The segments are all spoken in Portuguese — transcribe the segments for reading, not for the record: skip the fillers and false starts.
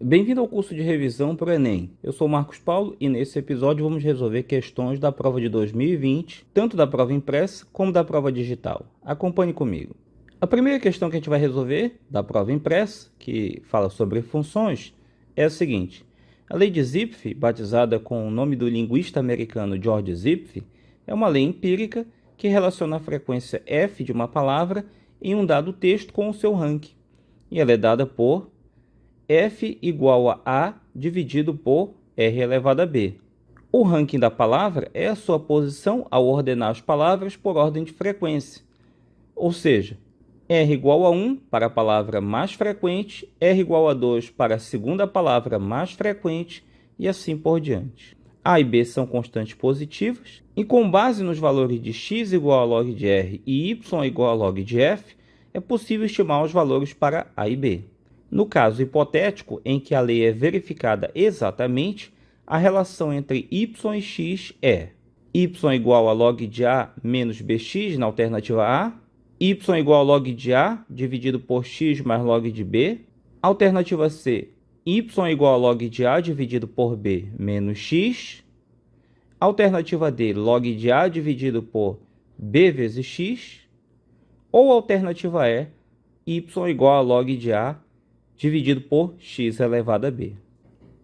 Bem-vindo ao curso de revisão para o Enem. Eu sou Marcos Paulo e nesse episódio vamos resolver questões da prova de 2020, tanto da prova impressa como da prova digital. Acompanhe comigo. A primeira questão que a gente vai resolver da prova impressa, que fala sobre funções, é a seguinte. A lei de Zipf, batizada com o nome do linguista americano George Zipf, é uma lei empírica que relaciona a frequência f de uma palavra em um dado texto com o seu ranking. E ela é dada por f igual a A dividido por R elevado a B. O ranking da palavra é a sua posição ao ordenar as palavras por ordem de frequência. Ou seja, R igual a 1 para a palavra mais frequente, R igual a 2 para a segunda palavra mais frequente e assim por diante. A e B são constantes positivas e com base nos valores de x igual a log de R e y igual a log de F, é possível estimar os valores para A e B. No caso hipotético, em que a lei é verificada exatamente, a relação entre y e x é y igual a log de A menos bx na alternativa A, y igual a log de A dividido por x mais log de B, alternativa C, y igual a log de A dividido por B menos x, alternativa D, log de A dividido por B vezes x, ou alternativa E, y igual a log de A dividido por x elevado a b.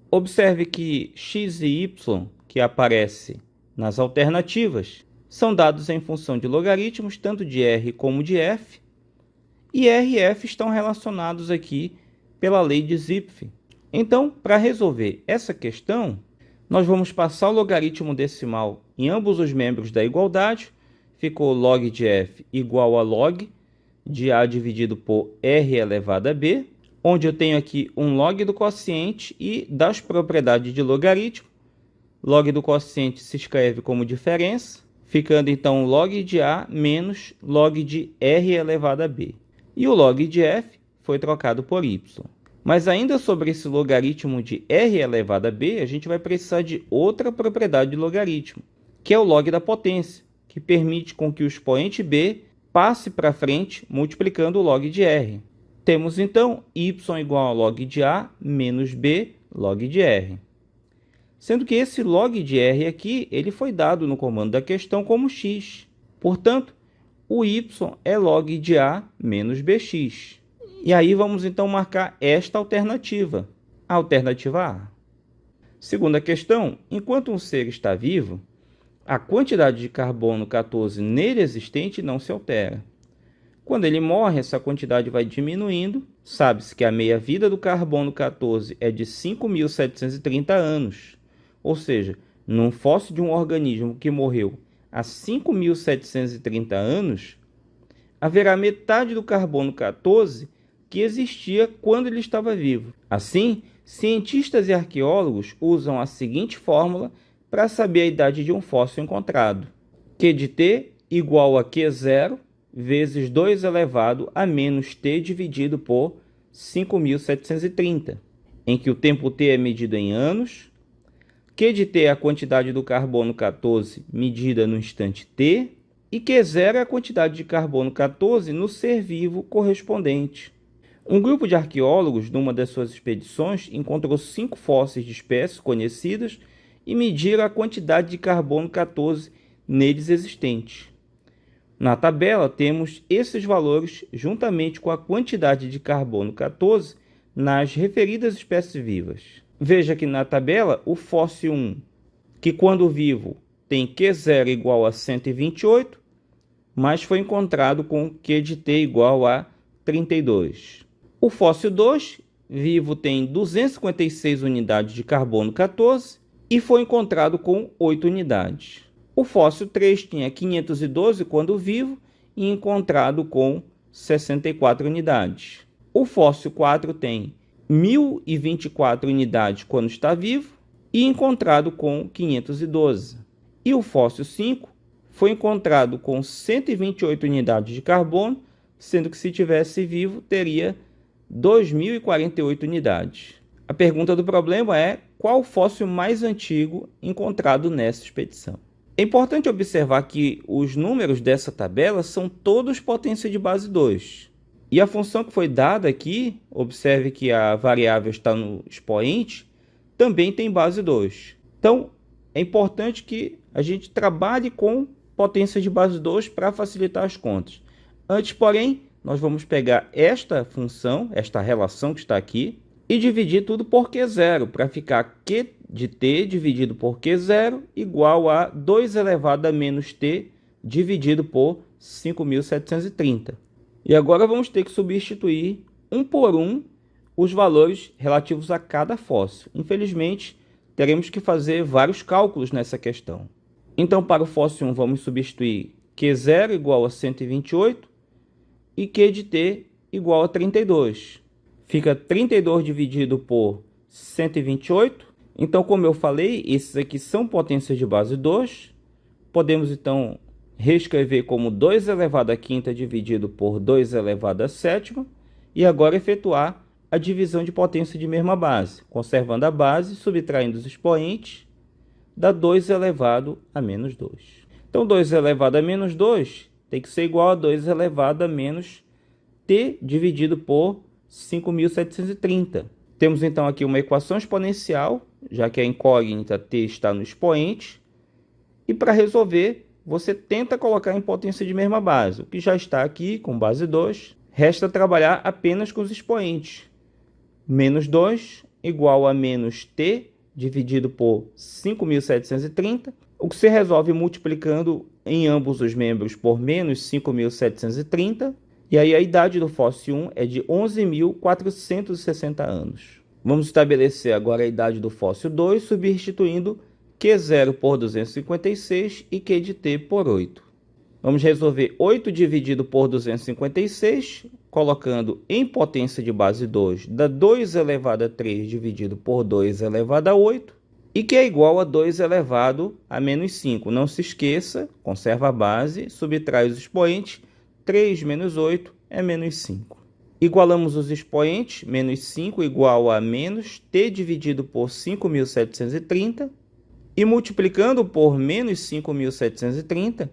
Observe que x e y, que aparecem nas alternativas, são dados em função de logaritmos, tanto de r como de f, e r e f estão relacionados aqui pela lei de Zipf. Então, para resolver essa questão, nós vamos passar o logaritmo decimal em ambos os membros da igualdade, ficou log de f igual a log de a dividido por r elevado a b, onde eu tenho aqui um log do quociente e das propriedades de logaritmo. Log do quociente se escreve como diferença, ficando então log de A menos log de R elevado a B. E o log de F foi trocado por Y. Mas ainda sobre esse logaritmo de R elevado a B, a gente vai precisar de outra propriedade de logaritmo, que é o log da potência, que permite com que o expoente B passe para frente multiplicando o log de R. Temos, então, y igual a log de A menos B log de R. Sendo que esse log de R aqui, ele foi dado no comando da questão como x. Portanto, o y é log de A menos bx. E aí vamos, então, marcar esta alternativa, a alternativa A. Segunda questão, enquanto um ser está vivo, a quantidade de carbono 14 nele existente não se altera. Quando ele morre, essa quantidade vai diminuindo. Sabe-se que a meia-vida do carbono 14 é de 5.730 anos. Ou seja, num fóssil de um organismo que morreu há 5.730 anos, haverá metade do carbono 14 que existia quando ele estava vivo. Assim, cientistas e arqueólogos usam a seguinte fórmula para saber a idade de um fóssil encontrado. Q de T igual a Q0 vezes 2 elevado a menos t dividido por 5.730, em que o tempo t é medido em anos, Q de t é a quantidade do carbono 14 medida no instante t, e Q0 é a quantidade de carbono 14 no ser vivo correspondente. Um grupo de arqueólogos, numa das suas expedições, encontrou 5 fósseis de espécies conhecidas e mediram a quantidade de carbono 14 neles existentes. Na tabela, temos esses valores juntamente com a quantidade de carbono 14 nas referidas espécies vivas. Veja que na tabela, o fóssil 1, que quando vivo tem Q0 igual a 128, mas foi encontrado com Q de T igual a 32. O fóssil 2, vivo, tem 256 unidades de carbono 14 e foi encontrado com 8 unidades. O fóssil 3 tinha 512 quando vivo e encontrado com 64 unidades. O fóssil 4 tem 1.024 unidades quando está vivo e encontrado com 512. E o fóssil 5 foi encontrado com 128 unidades de carbono, sendo que se tivesse vivo teria 2.048 unidades. A pergunta do problema é qual o fóssil mais antigo encontrado nessa expedição. É importante observar que os números dessa tabela são todos potência de base 2. E a função que foi dada aqui, observe que a variável está no expoente, também tem base 2. Então, é importante que a gente trabalhe com potência de base 2 para facilitar as contas. Antes, porém, nós vamos pegar esta função, esta relação que está aqui, e dividir tudo por Q0, para ficar Q de t dividido por Q0 igual a 2 elevado a menos t dividido por 5.730. E agora vamos ter que substituir um por um os valores relativos a cada fóssil. Infelizmente, teremos que fazer vários cálculos nessa questão. Então, para o fóssil 1, vamos substituir Q0 igual a 128 e Q de t igual a 32. Fica 32 dividido por 128. Então, como eu falei, esses aqui são potências de base 2. Podemos, então, reescrever como 2 elevado à quinta dividido por 2 elevado à sétima. E agora efetuar a divisão de potência de mesma base, conservando a base, subtraindo os expoentes, dá 2 elevado a menos 2. Então, 2 elevado a menos 2 tem que ser igual a 2 elevado a menos t dividido por 5.730. Temos, então, aqui uma equação exponencial, já que a incógnita t está no expoente. E para resolver, você tenta colocar em potência de mesma base. O que já está aqui com base 2, resta trabalhar apenas com os expoentes. Menos 2 igual a menos t dividido por 5.730, o que se resolve multiplicando em ambos os membros por menos 5.730. E aí a idade do fóssil 1 é de 11.460 anos. Vamos estabelecer agora a idade do fóssil 2, substituindo Q0 por 256 e Q de t por 8. Vamos resolver 8 dividido por 256, colocando em potência de base 2, dá 2 elevado a 3 dividido por 2 elevado a 8, e que é igual a 2 elevado a menos 5. Não se esqueça, conserva a base, subtrai os expoentes, 3 menos 8 é menos 5. Igualamos os expoentes, menos 5 igual a menos t dividido por 5.730, e multiplicando por menos 5.730,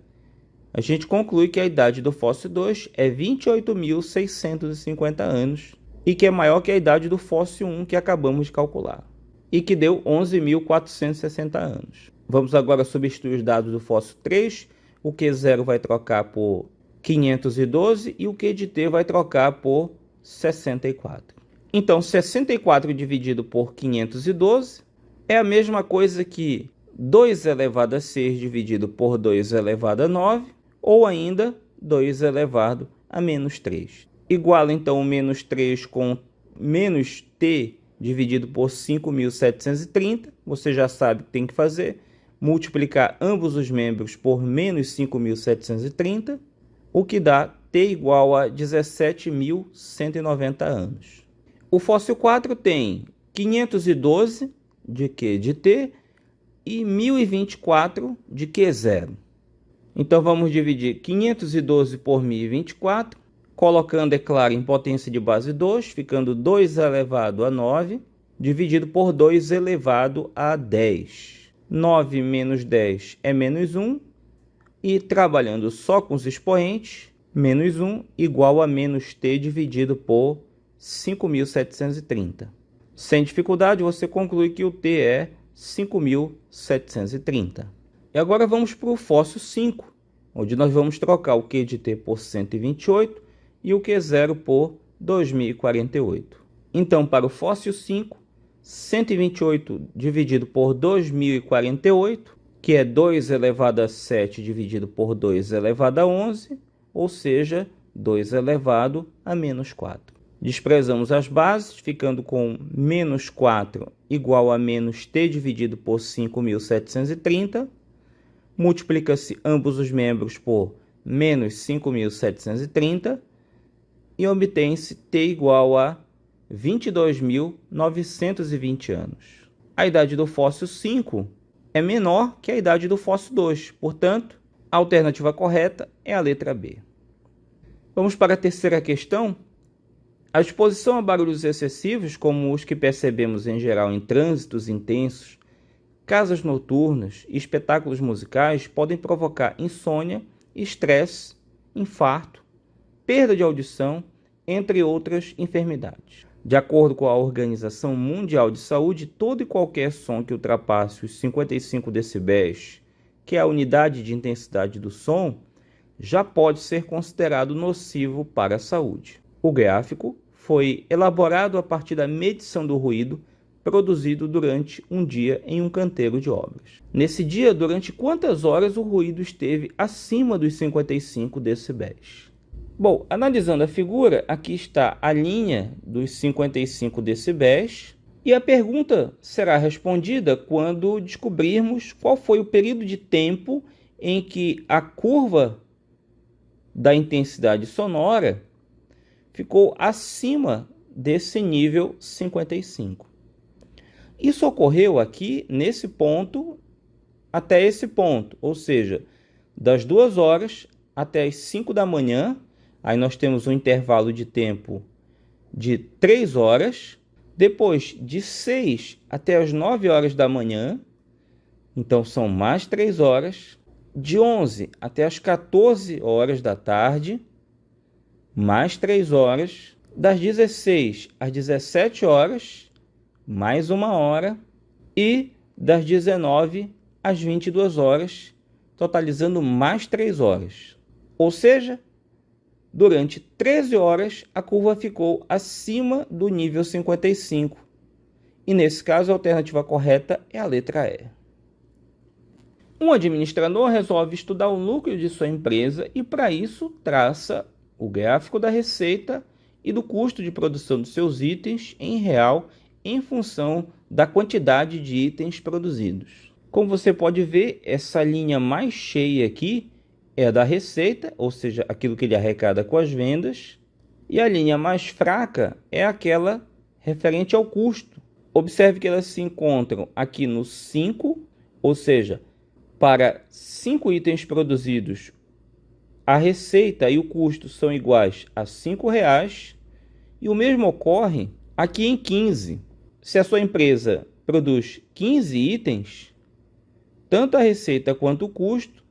a gente conclui que a idade do fóssil 2 é 28.650 anos e que é maior que a idade do fóssil 1 que acabamos de calcular e que deu 11.460 anos. Vamos agora substituir os dados do fóssil 3. O Q0 vai trocar por 512 e o Q de t vai trocar por 64. Então, 64 dividido por 512 é a mesma coisa que 2 elevado a 6 dividido por 2 elevado a 9, ou ainda 2 elevado a menos 3. Iguala, então, o menos 3 com menos t dividido por 5.730. Você já sabe o que tem que fazer. Multiplicar ambos os membros por menos 5.730, o que dá t igual a 17.190 anos. O fóssil 4 tem 512 de Q de t e 1024 de Q0. Então, vamos dividir 512 por 1024, colocando, é claro, em potência de base 2, ficando 2 elevado a 9, dividido por 2 elevado a 10. 9 menos 10 é menos 1, e trabalhando só com os expoentes, menos 1 igual a menos t dividido por 5.730. Sem dificuldade, você conclui que o t é 5.730. E agora vamos para o fóssil 5, onde nós vamos trocar o Q de t por 128 e o Q0 por 2048. Então, para o fóssil 5, 128 dividido por 2048, que é 2 elevado a 7 dividido por 2 elevado a 11, ou seja, 2 elevado a menos 4. Desprezamos as bases, ficando com menos 4 igual a menos t dividido por 5.730. Multiplica-se ambos os membros por menos 5.730 e obtém-se t igual a 22.920 anos. A idade do fóssil 5 é menor que a idade do fóssil 2, portanto, a alternativa correta é a letra B. Vamos para a terceira questão. A exposição a barulhos excessivos, como os que percebemos em geral em trânsitos intensos, casas noturnas e espetáculos musicais, podem provocar insônia, estresse, infarto, perda de audição entre outras enfermidades. De acordo com a Organização Mundial de Saúde, todo e qualquer som que ultrapasse os 55 decibéis, que é a unidade de intensidade do som, já pode ser considerado nocivo para a saúde. O gráfico foi elaborado a partir da medição do ruído produzido durante um dia em um canteiro de obras. Nesse dia, durante quantas horas o ruído esteve acima dos 55 decibéis? Bom, analisando a figura, aqui está a linha dos 55 decibéis e a pergunta será respondida quando descobrirmos qual foi o período de tempo em que a curva da intensidade sonora ficou acima desse nível 55. Isso ocorreu aqui nesse ponto até esse ponto, ou seja, das 2 horas até as 5 da manhã, aí nós temos um intervalo de tempo de 3 horas, depois de 6 até as 9 horas da manhã, então são mais 3 horas, de 11 até as 14 horas da tarde, mais 3 horas, das 16 às 17 horas, mais 1 hora, e das 19 às 22 horas, totalizando mais 3 horas. Ou seja, durante 13 horas a curva ficou acima do nível 55. E nesse caso a alternativa correta é a letra E. Um administrador resolve estudar o lucro de sua empresa e para isso traça o gráfico da receita e do custo de produção dos seus itens em real em função da quantidade de itens produzidos. Como você pode ver, essa linha mais cheia aqui é a da receita, ou seja, aquilo que ele arrecada com as vendas, e a linha mais fraca é aquela referente ao custo. Observe que elas se encontram aqui no 5, ou seja, para 5 itens produzidos, a receita e o custo são iguais a R$ 5,00, e o mesmo ocorre aqui em 15. Se a sua empresa produz 15 itens, tanto a receita quanto o custo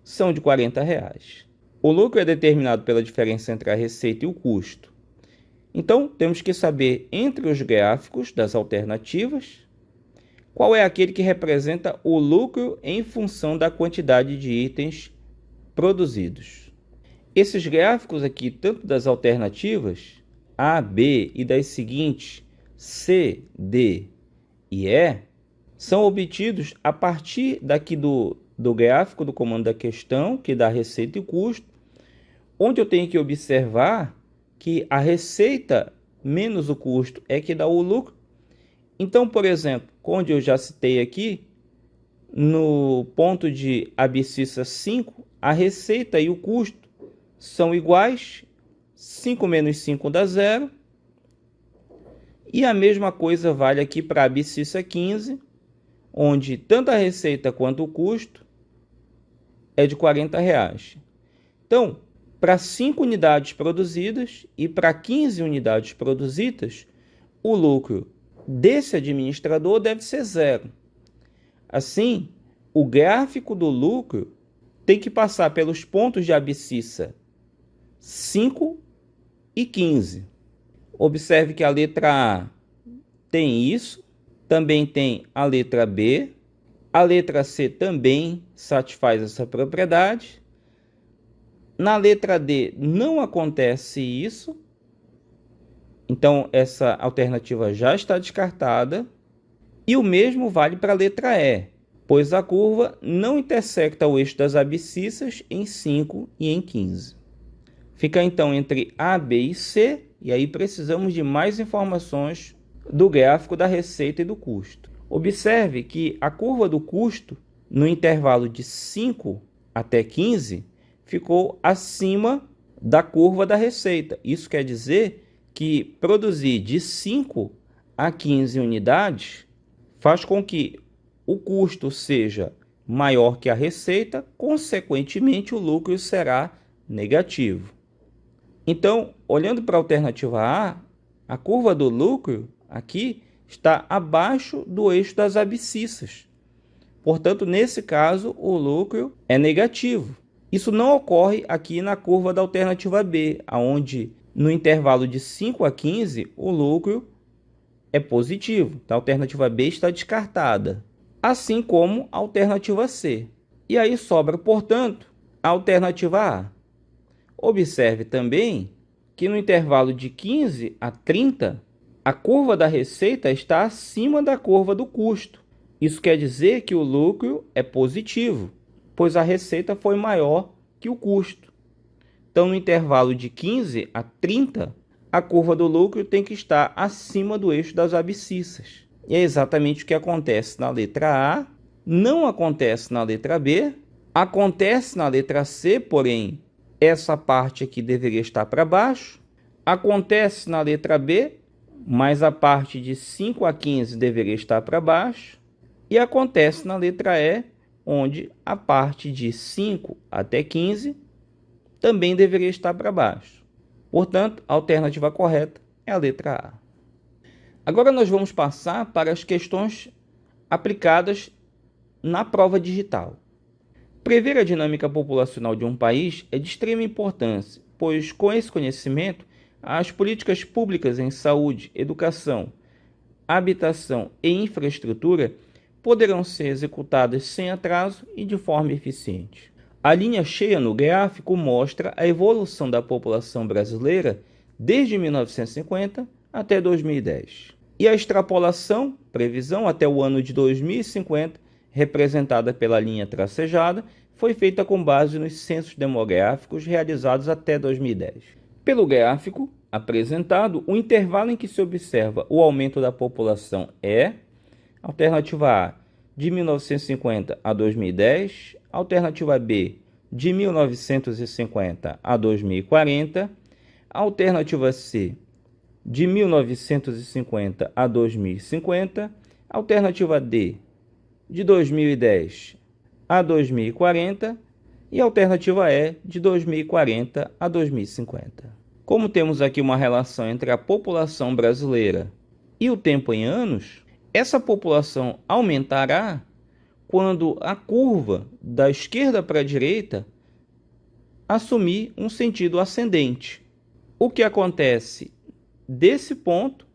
são de R$ 40,00. O lucro é determinado pela diferença entre a receita e o custo. Então, temos que saber entre os gráficos das alternativas qual é aquele que representa o lucro em função da quantidade de itens produzidos. Esses gráficos aqui, tanto das alternativas A, B e das seguintes C, D e E, são obtidos a partir daqui do gráfico do comando da questão, que dá receita e custo, onde eu tenho que observar que a receita menos o custo é que dá o lucro. Então, por exemplo, onde eu já citei aqui, no ponto de abscissa 5, a receita e o custo são iguais, 5 menos 5 dá 0, e a mesma coisa vale aqui para a abscissa 15, onde tanto a receita quanto o custo é de R$ 40,00. Então, para 5 unidades produzidas e para 15 unidades produzidas, o lucro desse administrador deve ser 0. Assim, o gráfico do lucro tem que passar pelos pontos de abscissa 5 e 15. Observe que a letra A tem isso, também tem a letra B, a letra C também satisfaz essa propriedade. Na letra D não acontece isso, então essa alternativa já está descartada. E o mesmo vale para a letra E, pois a curva não intersecta o eixo das abscissas em 5 e em 15. Fica então entre A, B e C, e aí precisamos de mais informações do gráfico da receita e do custo. Observe que a curva do custo, no intervalo de 5 até 15, ficou acima da curva da receita. Isso quer dizer que produzir de 5 a 15 unidades faz com que o custo seja maior que a receita, consequentemente o lucro será negativo. Então, olhando para a alternativa A, a curva do lucro aqui está abaixo do eixo das abscissas. Portanto, nesse caso, o lucro é negativo. Isso não ocorre aqui na curva da alternativa B, onde No intervalo de 5 a 15, o lucro é positivo. Então, a alternativa B está descartada, assim como a alternativa C. E aí sobra, portanto, a alternativa A. Observe também que no intervalo de 15 a 30, a curva da receita está acima da curva do custo. Isso quer dizer que o lucro é positivo, pois a receita foi maior que o custo. Então, no intervalo de 15 a 30, a curva do lucro tem que estar acima do eixo das abscissas. E é exatamente o que acontece na letra A, não acontece na letra B, acontece na letra C, porém, essa parte aqui deveria estar para baixo. Acontece na letra B, mas a parte de 5 a 15 deveria estar para baixo. E acontece na letra E, onde a parte de 5 até 15 também deveria estar para baixo. Portanto, a alternativa correta é a letra A. Agora nós vamos passar para as questões aplicadas na prova digital. Prever a dinâmica populacional de um país é de extrema importância, pois com esse conhecimento, as políticas públicas em saúde, educação, habitação e infraestrutura poderão ser executadas sem atraso e de forma eficiente. A linha cheia no gráfico mostra a evolução da população brasileira desde 1950 até 2010. E a extrapolação, previsão até o ano de 2050, representada pela linha tracejada, foi feita com base nos censos demográficos realizados até 2010. Pelo gráfico apresentado, o intervalo em que se observa o aumento da população é alternativa A, de 1950 a 2010, alternativa B, de 1950 a 2040, alternativa C, de 1950 a 2050, alternativa D, de 2010 a 2040 e alternativa E, de 2040 a 2050. Como temos aqui uma relação entre a população brasileira e o tempo em anos, essa população aumentará quando a curva da esquerda para a direita assumir um sentido ascendente. O que acontece desse ponto,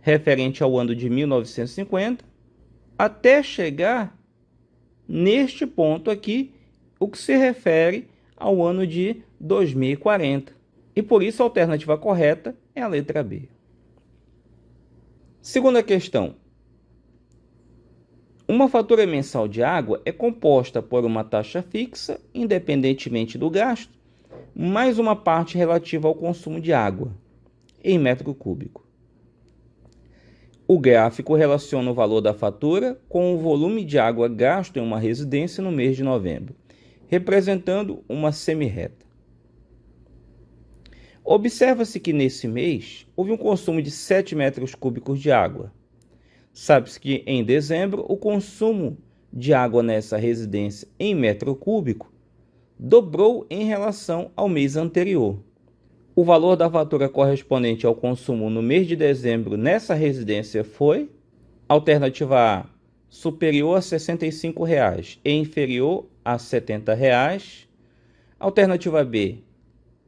referente ao ano de 1950, até chegar neste ponto aqui, o que se refere ao ano de 2040. E por isso a alternativa correta é a letra B. Segunda questão. Uma fatura mensal de água é composta por uma taxa fixa, independentemente do gasto, mais uma parte relativa ao consumo de água, em metro cúbico. O gráfico relaciona o valor da fatura com o volume de água gasto em uma residência no mês de novembro, representando uma semi-reta. Observa-se que nesse mês houve um consumo de 7 metros cúbicos de água. Sabe-se que em dezembro o consumo de água nessa residência em metro cúbico dobrou em relação ao mês anterior. O valor da fatura correspondente ao consumo no mês de dezembro nessa residência foi: alternativa A, superior a R$ 65,00 e inferior a R$ 70,00. Alternativa B,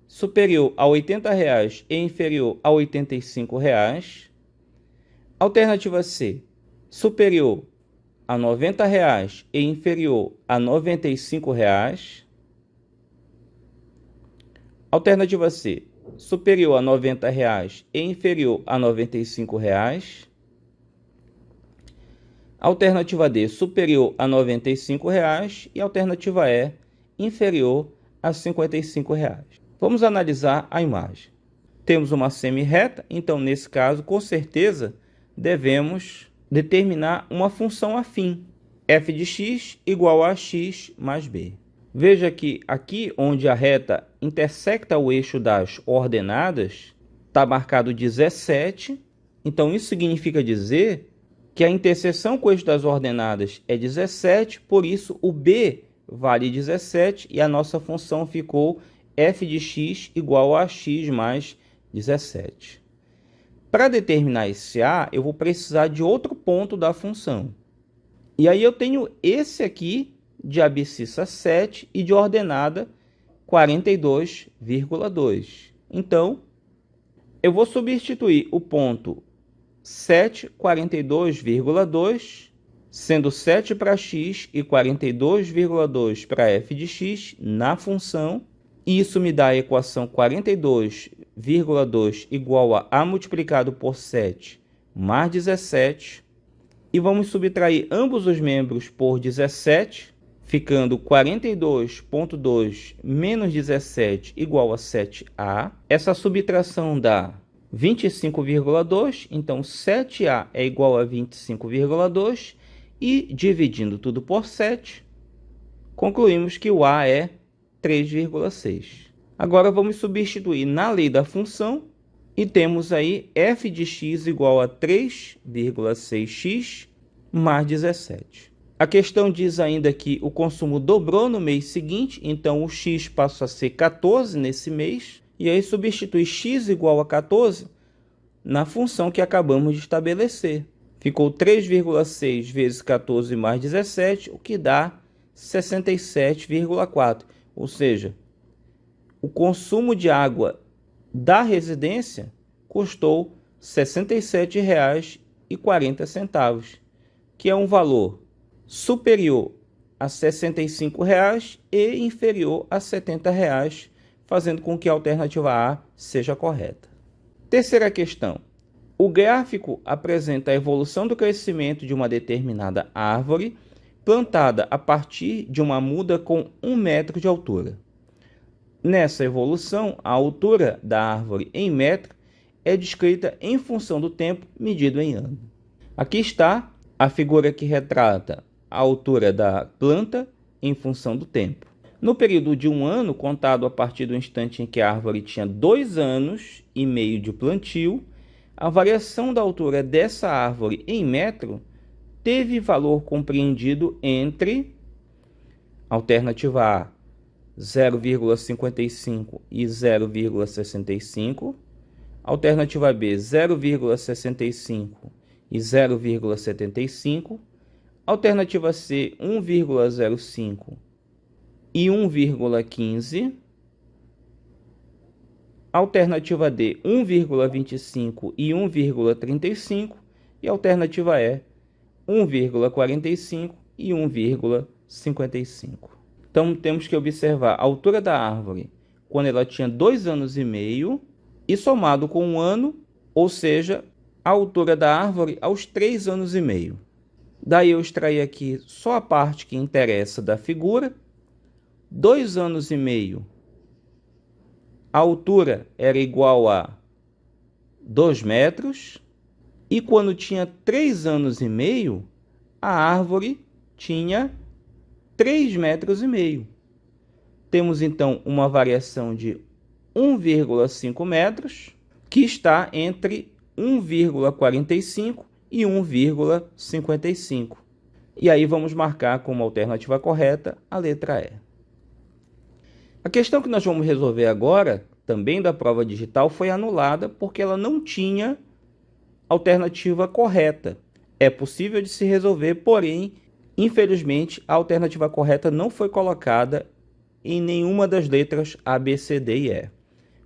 superior a R$ 80,00 e inferior a R$ 85,00. Alternativa C, superior a R$ 90,00 e inferior a R$ 95,00. Alternativa C, superior a R$ 90,00 e inferior a R$ 95,00. Alternativa D, superior a R$ 95,00 e alternativa E, inferior a R$ 55,00. Vamos analisar a imagem. Temos uma semi-reta, então nesse caso, com certeza, devemos determinar uma função afim, f de x igual a x mais b. Veja que aqui onde a reta intersecta o eixo das ordenadas, está marcado 17, então isso significa dizer que a interseção com o eixo das ordenadas é 17, por isso o b vale 17 e a nossa função ficou f de x igual a x mais 17. Para determinar esse a, eu vou precisar de outro ponto da função. E aí eu tenho esse aqui de abscissa 7 e de ordenada 42,2. Então, eu vou substituir o ponto 7,42,2, sendo 7 para x e 42,2 para f de x na função. Isso me dá a equação 42,2 igual a A multiplicado por 7 mais 17. E vamos subtrair ambos os membros por 17, ficando 42,2 menos 17 igual a 7A. Essa subtração dá 25,2, então 7A é igual a 25,2. E dividindo tudo por 7, concluímos que o A é 3,6. Agora vamos substituir na lei da função e temos aí f de x igual a 3,6x mais 17. A questão diz ainda que o consumo dobrou no mês seguinte, então o x passa a ser 14 nesse mês, e aí substitui x igual a 14 na função que acabamos de estabelecer. Ficou 3,6 vezes 14 mais 17, o que dá 67,4. Ou seja, o consumo de água da residência custou R$ 67,40, que é um valor superior a R$ 65 e inferior a R$ 70, fazendo com que a alternativa A seja correta. Terceira questão. O gráfico apresenta a evolução do crescimento de uma determinada árvore plantada a partir de uma muda com 1 metro de altura. Nessa evolução, a altura da árvore em metro é descrita em função do tempo medido em ano. Aqui está a figura que retrata a altura da planta em função do tempo. No período de 1 ano, contado a partir do instante em que a árvore tinha 2 anos e meio de plantio, a variação da altura dessa árvore em metro teve valor compreendido entre alternativa A 0,55 e 0,65, alternativa B 0,65 e 0,75, alternativa C 1,05 e 1,15, alternativa D 1,25 e 1,35 e alternativa E 1,45 e 1,55. Então temos que observar a altura da árvore quando ela tinha 2 anos e meio e somado com 1 ano, ou seja, a altura da árvore aos 3 anos e meio. Daí eu extraí aqui só a parte que interessa da figura. 2 anos e meio, a altura era igual a 2 metros. E quando tinha 3 anos e meio, a árvore tinha 3 metros e meio. Temos então uma variação de 1,5 metros, que está entre 1,45 e 1,55. E aí vamos marcar como alternativa correta a letra E. A questão que nós vamos resolver agora, também da prova digital, foi anulada porque ela não tinha alternativa correta. É possível de se resolver, porém, infelizmente, a alternativa correta não foi colocada em nenhuma das letras A, B, C, D e E.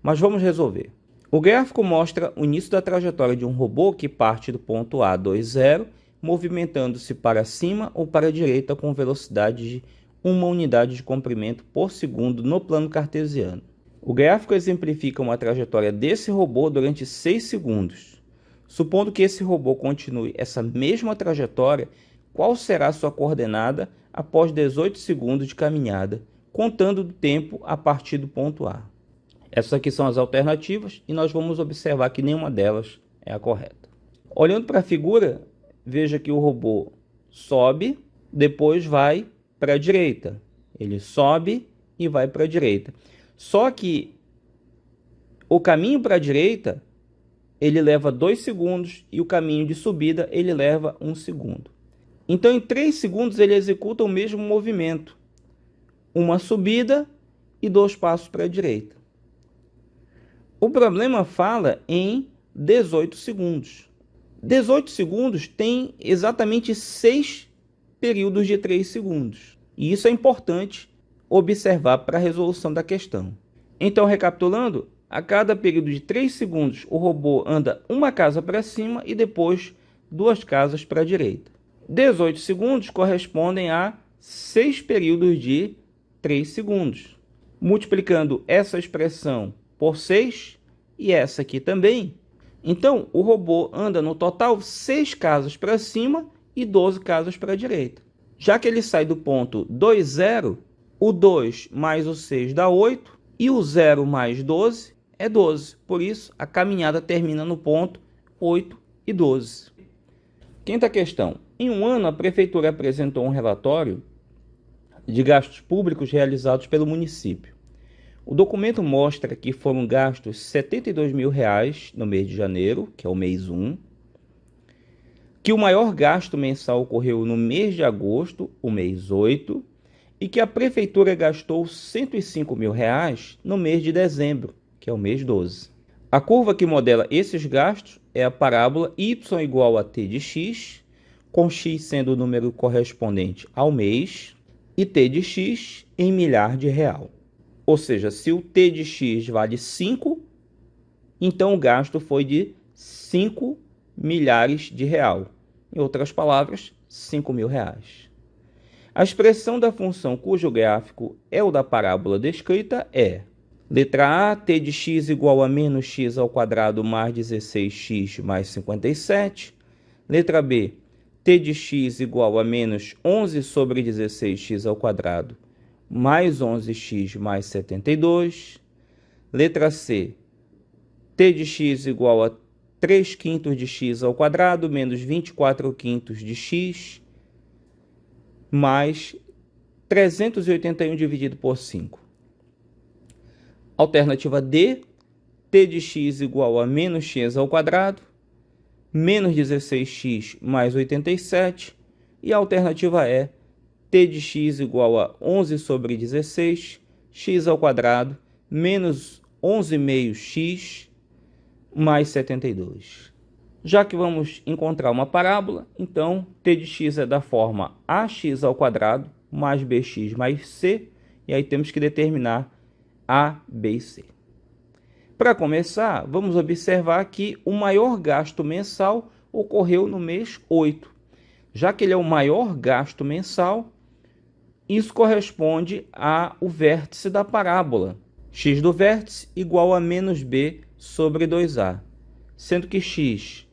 Mas vamos resolver. O gráfico mostra o início da trajetória de um robô que parte do ponto A, 2,0, movimentando-se para cima ou para a direita com velocidade de 1 unidade de comprimento por segundo no plano cartesiano. O gráfico exemplifica uma trajetória desse robô durante 6 segundos. Supondo que esse robô continue essa mesma trajetória, qual será sua coordenada após 18 segundos de caminhada, contando do tempo a partir do ponto A? Essas aqui são as alternativas e nós vamos observar que nenhuma delas é a correta. Olhando para a figura, veja que o robô sobe, depois vai para a direita. Ele sobe e vai para a direita. Só que o caminho para a direita ele leva 2 segundos e o caminho de subida ele leva 1 segundo. Então, em 3 segundos, ele executa o mesmo movimento. Uma subida e 2 passos para a direita. O problema fala em 18 segundos. 18 segundos tem exatamente 6 períodos de 3 segundos. E isso é importante observar para a resolução da questão. Então, recapitulando, a cada período de 3 segundos, o robô anda uma casa para cima e depois 2 casas para a direita. 18 segundos correspondem a 6 períodos de 3 segundos. Multiplicando essa expressão por 6 e essa aqui também, então o robô anda no total 6 casas para cima e 12 casas para a direita. Já que ele sai do ponto 2, 0, o 2 mais o 6 dá 8 e o 0 mais 12 é 12. Por isso, a caminhada termina no ponto 8 e 12. Quinta questão. Em um ano, a prefeitura apresentou um relatório de gastos públicos realizados pelo município. O documento mostra que foram gastos R$ 72 mil no mês de janeiro, que é o mês 1, que o maior gasto mensal ocorreu no mês de agosto, o mês 8, e que a prefeitura gastou R$ 105 mil no mês de dezembro, que é o mês 12. A curva que modela esses gastos é a parábola y igual a t de x, com x sendo o número correspondente ao mês, e t de x em milhar de real. Ou seja, se o t de x vale 5, então o gasto foi de 5 milhares de real. Em outras palavras, 5 mil reais. A expressão da função cujo gráfico é o da parábola descrita é: letra A, t de x igual a menos x ao quadrado mais 16x mais 57. Letra B, t de x igual a menos 11 sobre 16x ao quadrado mais 11x mais 72. Letra C, t de x igual a 3 quintos de x ao quadrado menos 24 quintos de x mais 381 dividido por 5. Alternativa D, t de x igual a menos x ao quadrado, menos 16x mais 87. E a alternativa E, t de x igual a 11 sobre 16, x ao quadrado, menos 11,5x mais 72. Já que vamos encontrar uma parábola, então t de x é da forma ax ao quadrado mais bx mais c, e aí temos que determinar a, b e c. Para começar, vamos observar que o maior gasto mensal ocorreu no mês 8. Já que ele é o maior gasto mensal, isso corresponde ao vértice da parábola. X do vértice igual a menos b sobre 2a. Sendo que x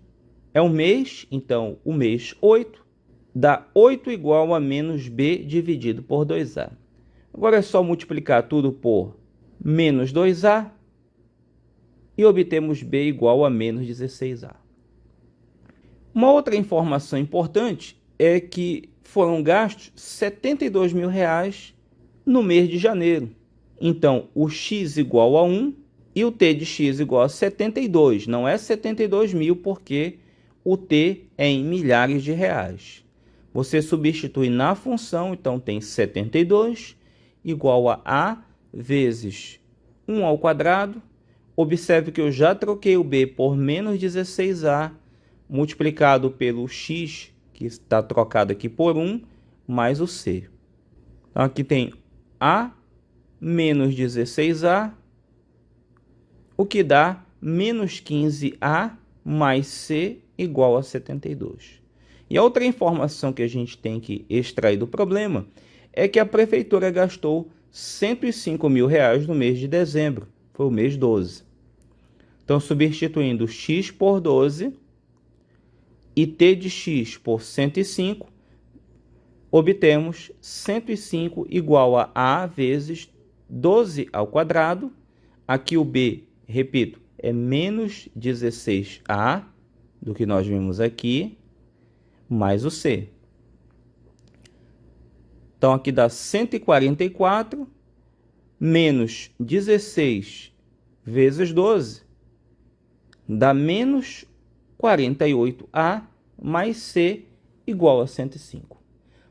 é um mês, então o mês 8 dá 8 igual a menos b dividido por 2a. Agora é só multiplicar tudo por menos 2a e obtemos b igual a menos 16a. Uma outra informação importante é que foram gastos R$ 72 mil no mês de janeiro. Então, o x igual a 1 e o t de x igual a 72. Não é 72 mil porque o t é em milhares de reais. Você substitui na função, então tem 72 igual a vezes 1 ao quadrado. Observe que eu já troquei o b por menos 16a, multiplicado pelo x, que está trocado aqui por 1, mais o c. Então, aqui tem a menos 16a, o que dá menos 15a mais c igual a 72. E a outra informação que a gente tem que extrair do problema é que a prefeitura gastou R$ 105 mil no mês de dezembro, foi o mês 12. Então, substituindo x por 12 e t de x por 105, obtemos 105 igual a a vezes 12 ao quadrado. Aqui o b, repito, é menos 16a, do que nós vimos aqui, mais o c. Então, aqui dá 144 menos 16 vezes 12, dá menos 48a mais c igual a 105.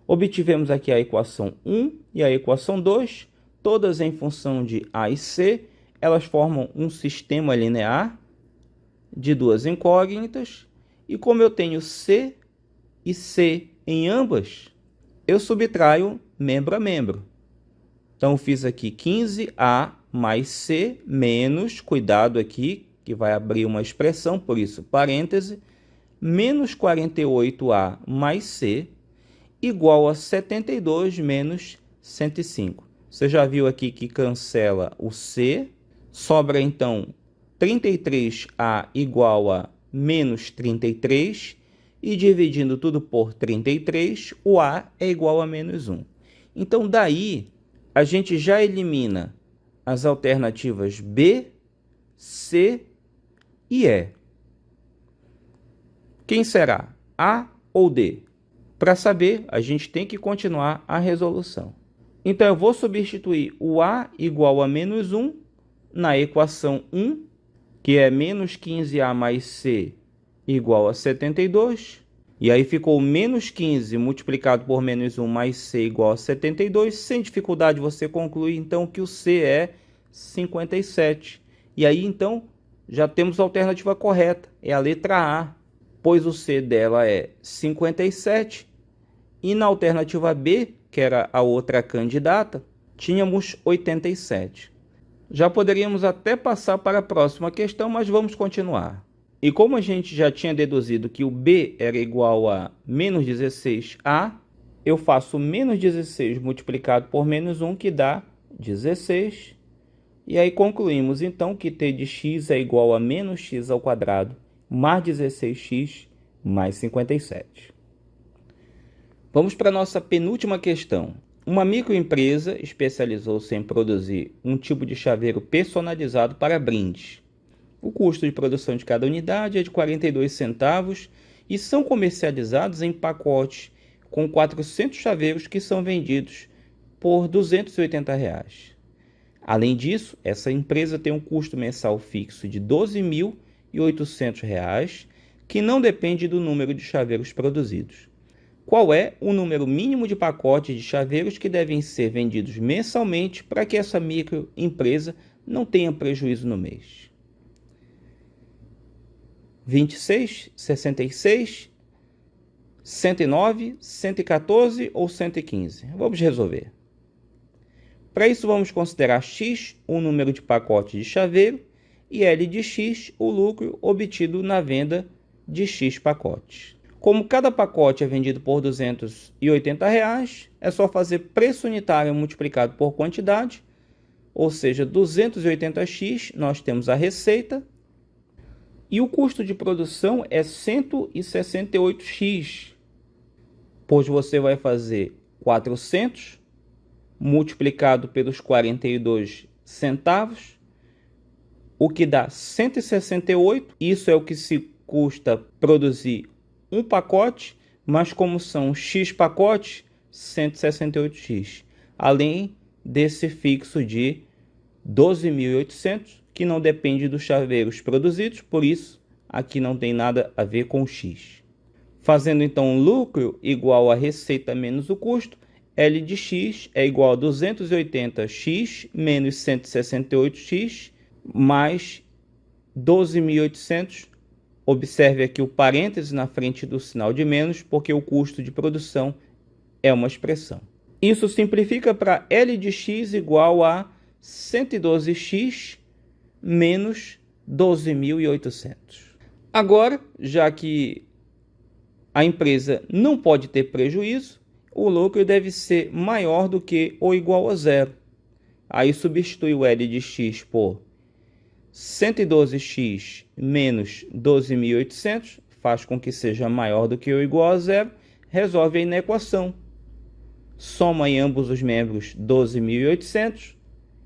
Obtivemos aqui a equação 1 e a equação 2, todas em função de a e c. Elas formam um sistema linear de duas incógnitas. E como eu tenho c e c em ambas, eu subtraio membro a membro. Então, eu fiz aqui 15a mais C menos, cuidado aqui, que vai abrir uma expressão, por isso parêntese, menos 48A mais C igual a 72 menos 105. Você já viu aqui que cancela o C, sobra então 33A igual a menos 33, e dividindo tudo por 33, o A é igual a menos 1. Então, daí, a gente já elimina as alternativas B, C e E. Quem será? A ou D? Para saber, a gente tem que continuar a resolução. Então, eu vou substituir o A igual a menos 1 na equação 1, que é menos 15A mais C igual a 72. E aí ficou menos 15 multiplicado por menos 1 mais C igual a 72. Sem dificuldade, você conclui, então, que o C é 57. E aí, então, já temos a alternativa correta. É a letra A, pois o C dela é 57. E na alternativa B, que era a outra candidata, tínhamos 87. Já poderíamos até passar para a próxima questão, mas vamos continuar. E como a gente já tinha deduzido que o B era igual a menos 16A, eu faço menos 16 multiplicado por menos 1, que dá 16. E aí concluímos então que t de x é igual a menos x ao quadrado mais 16x mais 57. Vamos para a nossa penúltima questão. Uma microempresa especializou-se em produzir um tipo de chaveiro personalizado para brindes. O custo de produção de cada unidade é de 42 centavos e são comercializados em pacotes com 400 chaveiros que são vendidos por R$ 280. Além disso, essa empresa tem um custo mensal fixo de R$ 12.800, que não depende do número de chaveiros produzidos. Qual é o número mínimo de pacotes de chaveiros que devem ser vendidos mensalmente para que essa microempresa não tenha prejuízo no mês? 26, 66, 109, 114 ou 115? Vamos resolver. Para isso, vamos considerar X o número de pacotes de chaveiro e L de X o lucro obtido na venda de X pacotes. Como cada pacote é vendido por R$ 280, é só fazer preço unitário multiplicado por quantidade, ou seja, 280x, nós temos a receita, e o custo de produção é 168x, pois você vai fazer 400 multiplicado pelos 42 centavos, o que dá 168, isso é o que se custa produzir um pacote, mas como são X pacotes, 168x, além desse fixo de 12.800, que não depende dos chaveiros produzidos, por isso aqui não tem nada a ver com X. Fazendo então o lucro igual a receita menos o custo, L de X é igual a 280x menos 168x mais 12.800. Observe aqui o parêntese na frente do sinal de menos, porque o custo de produção é uma expressão. Isso simplifica para L de X igual a 112x menos 12.800. Agora, já que a empresa não pode ter prejuízo, o lucro deve ser maior do que ou igual a zero. Aí substitui o L de X por 112x menos 12.800, faz com que seja maior do que ou igual a zero, resolve aí na equação. Soma em ambos os membros 12.800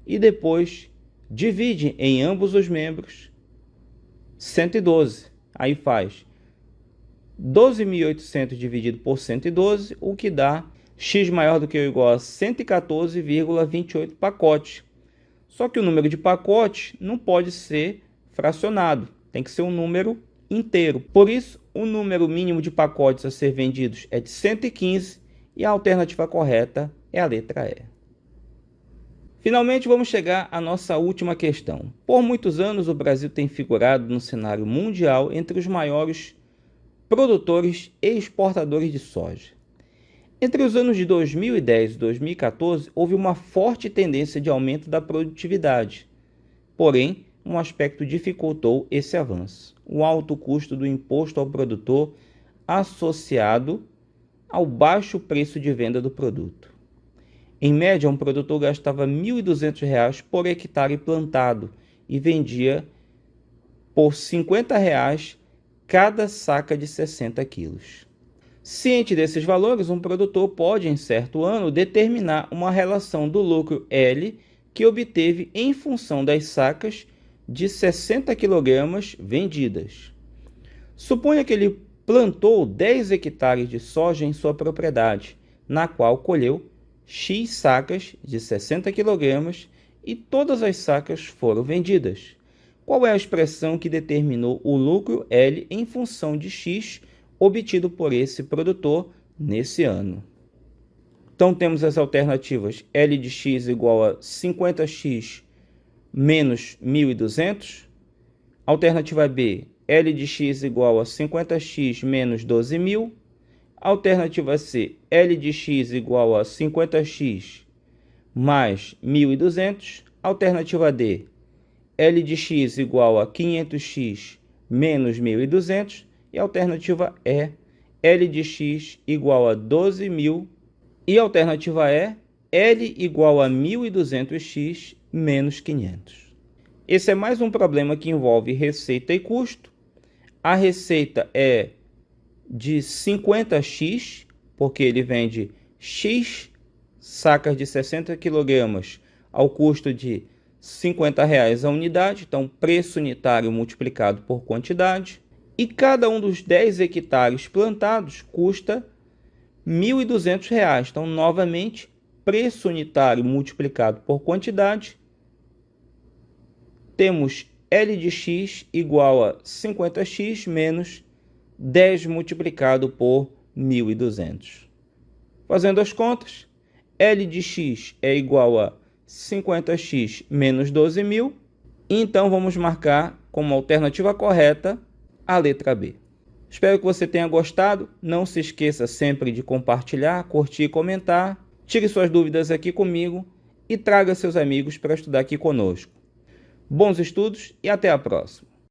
e depois divide em ambos os membros 112. Aí faz 12.800 dividido por 112, o que dá x maior do que ou igual a 114,28 pacotes. Só que o número de pacotes não pode ser fracionado, tem que ser um número inteiro. Por isso, o número mínimo de pacotes a ser vendidos é de 115 e a alternativa correta é a letra E. Finalmente, vamos chegar à nossa última questão. Por muitos anos, o Brasil tem figurado no cenário mundial entre os maiores produtores e exportadores de soja. Entre os anos de 2010 e 2014, houve uma forte tendência de aumento da produtividade. Porém, um aspecto dificultou esse avanço: o alto custo do imposto ao produtor associado ao baixo preço de venda do produto. Em média, um produtor gastava R$ 1.200 por hectare plantado e vendia por R$ 50 cada saca de 60 quilos. Ciente desses valores, um produtor pode, em certo ano, determinar uma relação do lucro L que obteve em função das sacas de 60 kg vendidas. Suponha que ele plantou 10 hectares de soja em sua propriedade, na qual colheu X sacas de 60 kg e todas as sacas foram vendidas. Qual é a expressão que determinou o lucro L em função de X obtido por esse produtor nesse ano? Então temos as alternativas: L de X igual a 50x menos 1.200. Alternativa B, L de X igual a 50x menos 12.000. Alternativa C, L de X igual a 50x mais 1.200. Alternativa D, L de X igual a 500x menos 1.200. E alternativa E, L de X igual a 12.000. E alternativa E, L igual a 1.200x menos 500. Esse é mais um problema que envolve receita e custo. A receita é de 50x, porque ele vende X sacas de 60 kg ao custo de R$ 50 a unidade, então preço unitário multiplicado por quantidade. E cada um dos 10 hectares plantados custa R$ 1.200. Então, novamente, preço unitário multiplicado por quantidade. Temos L de X igual a 50x menos 10 multiplicado por 1.200. Fazendo as contas, L de X é igual a 50x menos 12.000. Então, vamos marcar como alternativa correta a letra B. Espero que você tenha gostado. Não se esqueça sempre de compartilhar, curtir e comentar. Tire suas dúvidas aqui comigo e traga seus amigos para estudar aqui conosco. Bons estudos e até a próxima!